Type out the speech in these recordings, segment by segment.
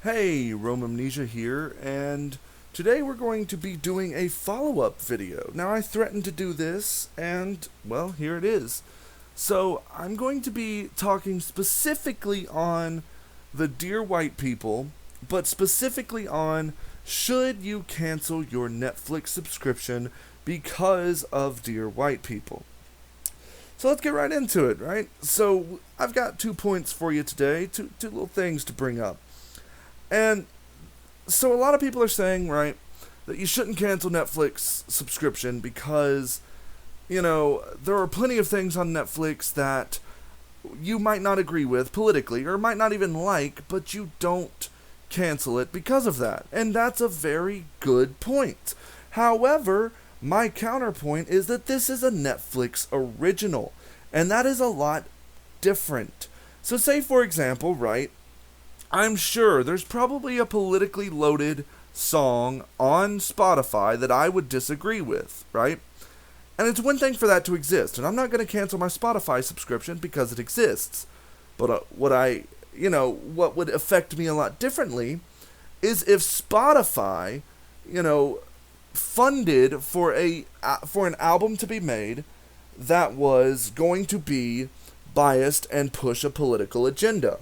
Hey, Romamnesia here, and today we're going to be doing a follow-up video. Now, I threatened to do this, and, well, here it is. So, I'm going to be talking specifically on the Dear White People, but specifically on should you cancel your Netflix subscription because of Dear White People. So let's get right into it, right? So, I've got 2 points for you today, two little things to bring up. And so a lot of people are saying, right, that you shouldn't cancel Netflix subscription because, there are plenty of things on Netflix that you might not agree with politically or might not even like, but you don't cancel it because of that. And that's a very good point. However, my counterpoint is that this is a Netflix original, and that is a lot different. So say, for example, right, I'm sure there's probably a politically loaded song on Spotify that I would disagree with, right? And it's one thing for that to exist, and I'm not going to cancel my Spotify subscription because it exists. But what would affect me a lot differently is if Spotify, funded for an album to be made that was going to be biased and push a political agenda.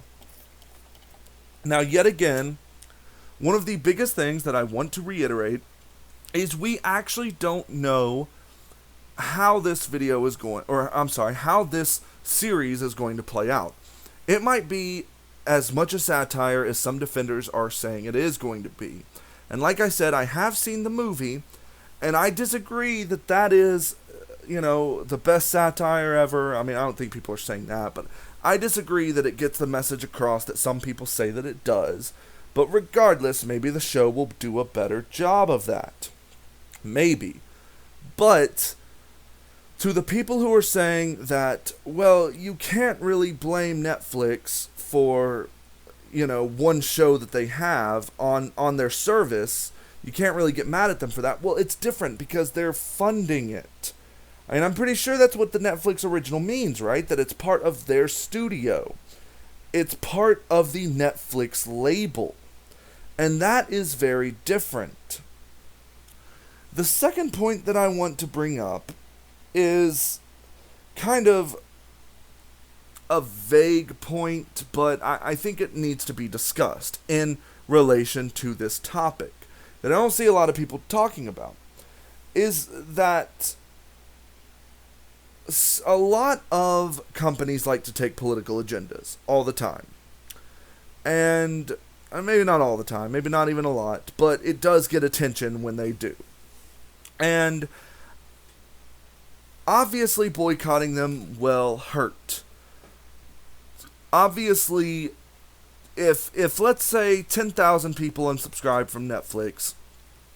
Now, yet again, one of the biggest things that I want to reiterate is we actually don't know how this how this series is going to play out. It might be as much a satire as some defenders are saying it is going to be. And like I said, I have seen the movie, and I disagree that is, the best satire ever. I mean, I don't think people are saying that, but I disagree that it gets the message across that some people say that it does. But regardless, maybe the show will do a better job of that. Maybe. But to the people who are saying that, well, you can't really blame Netflix for, one show that they have on their service, you can't really get mad at them for that. Well, it's different because they're funding it. And I'm pretty sure that's what the Netflix original means, right? That it's part of their studio. It's part of the Netflix label. And that is very different. The second point that I want to bring up is kind of a vague point, but I think it needs to be discussed in relation to this topic that I don't see a lot of people talking about, is that a lot of companies like to take political agendas all the time. And maybe not all the time, maybe not even a lot, but it does get attention when they do. And obviously boycotting them will hurt. Obviously, if let's say 10,000 people unsubscribe from Netflix,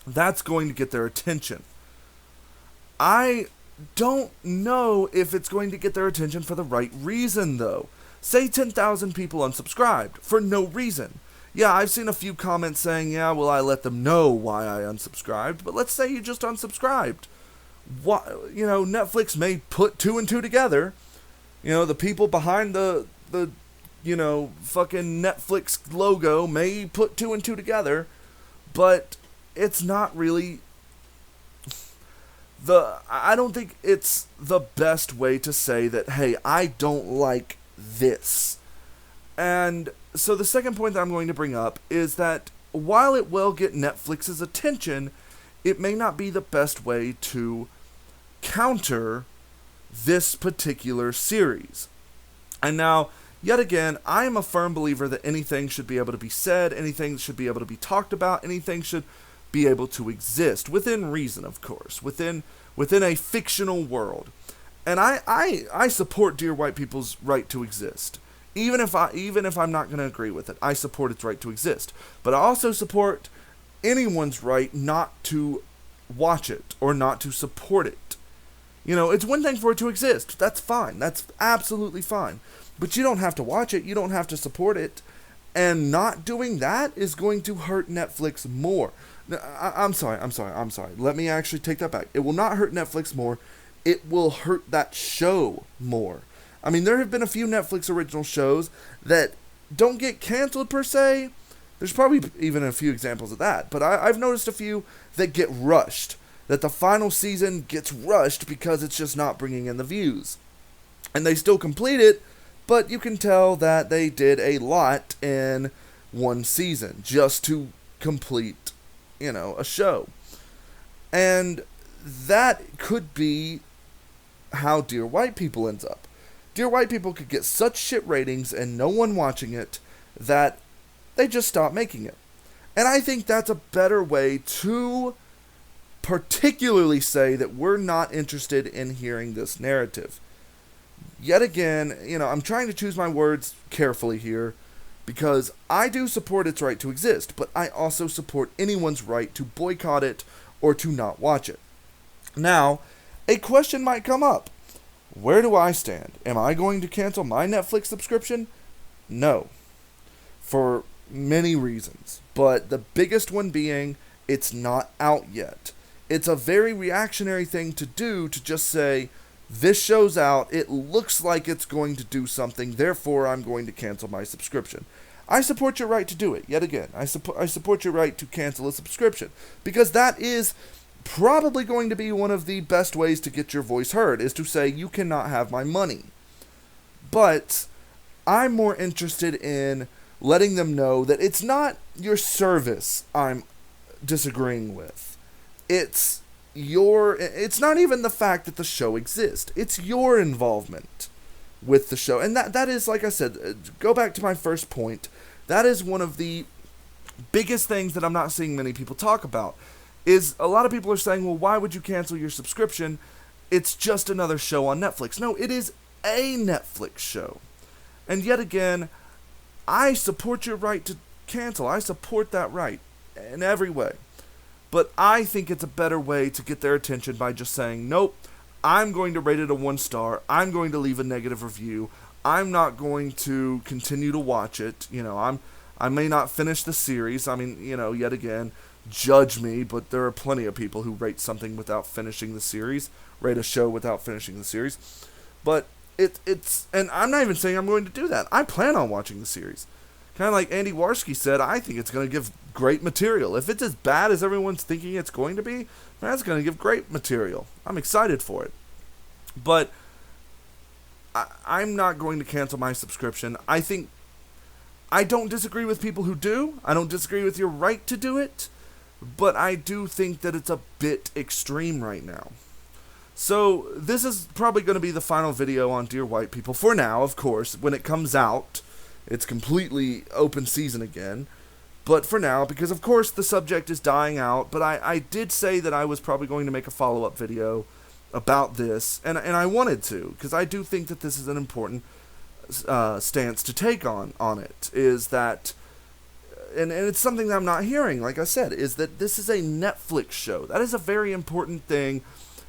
that's going to get their attention. I don't know if it's going to get their attention for the right reason, though. Say 10,000 people unsubscribed for no reason. Yeah, I've seen a few comments saying, yeah, well, I let them know why I unsubscribed, but let's say you just unsubscribed. Netflix may put two and two together. The people behind the fucking Netflix logo may put two and two together, but it's not really I don't think it's the best way to say that, hey, I don't like this. And so the second point that I'm going to bring up is that while it will get Netflix's attention, it may not be the best way to counter this particular series. And now, yet again, I am a firm believer that anything should be able to be said, anything should be able to be talked about, anything should be able to exist, within reason, of course, within a fictional world. And I support Dear White People's right to exist. Even if I'm not going to agree with it, I support its right to exist. But I also support anyone's right not to watch it or not to support it. It's one thing for it to exist. That's fine. That's absolutely fine. But you don't have to watch it. You don't have to support it. And not doing that is going to hurt Netflix more. I'm sorry. Let me actually take that back. It will not hurt Netflix more. It will hurt that show more. I mean, there have been a few Netflix original shows that don't get canceled per se, There's probably even a few examples of that, but I've noticed a few that get rushed. That the final season gets rushed because it's just not bringing in the views. And they still complete it, but you can tell that they did a lot in one season just to complete, a show. And that could be how Dear White People ends up. Dear White People could get such shit ratings and no one watching it that they just stop making it. And I think that's a better way to particularly say that we're not interested in hearing this narrative. Yet again, I'm trying to choose my words carefully here because I do support its right to exist, but I also support anyone's right to boycott it or to not watch it. Now, a question might come up. Where do I stand? Am I going to cancel my Netflix subscription? No. For many reasons. But the biggest one being, it's not out yet. It's a very reactionary thing to do to just say, this show's out, it looks like it's going to do something, therefore I'm going to cancel my subscription. I support your right to do it. Yet again, I support your right to cancel a subscription. Because that is probably going to be one of the best ways to get your voice heard, is to say, you cannot have my money. But I'm more interested in letting them know that it's not your service I'm disagreeing with. It's not even the fact that the show exists. It's your involvement with the show. And that is, like I said, go back to my first point, that is one of the biggest things that I'm not seeing many people talk about. Is a lot of people are saying, well, why would you cancel your subscription? It's just another show on Netflix. No, it is a Netflix show. And yet again, I support your right to cancel. I support that right in every way. But I think it's a better way to get their attention by just saying, nope, I'm going to rate it a 1 star. I'm going to leave a negative review. I'm not going to continue to watch it. I may not finish the series. Yet again, judge me, but there are plenty of people who rate something without finishing the series, rate a show without finishing the series. But and I'm not even saying I'm going to do that. I plan on watching the series. Kind of like Andy Warski said, I think it's going to give great material. If it's as bad as everyone's thinking it's going to be, that's going to give great material. I'm excited for it. But I'm not going to cancel my subscription. I don't disagree with people who do. I don't disagree with your right to do it. But I do think that it's a bit extreme right now. So this is probably going to be the final video on Dear White People. For now, of course. When it comes out, it's completely open season again. But for now, because of course the subject is dying out, but I did say that I was probably going to make a follow-up video about this, and I wanted to, because I do think that this is an important stance to take on it, is that, and it's something that I'm not hearing, like I said, is that this is a Netflix show. That is a very important thing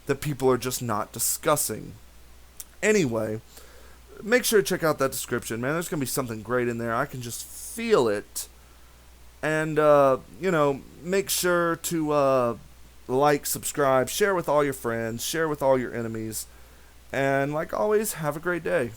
that people are just not discussing. Anyway, make sure to check out that description, man. There's going to be something great in there. I can just feel it. And, make sure to like, subscribe, share with all your friends, share with all your enemies. And like always, have a great day.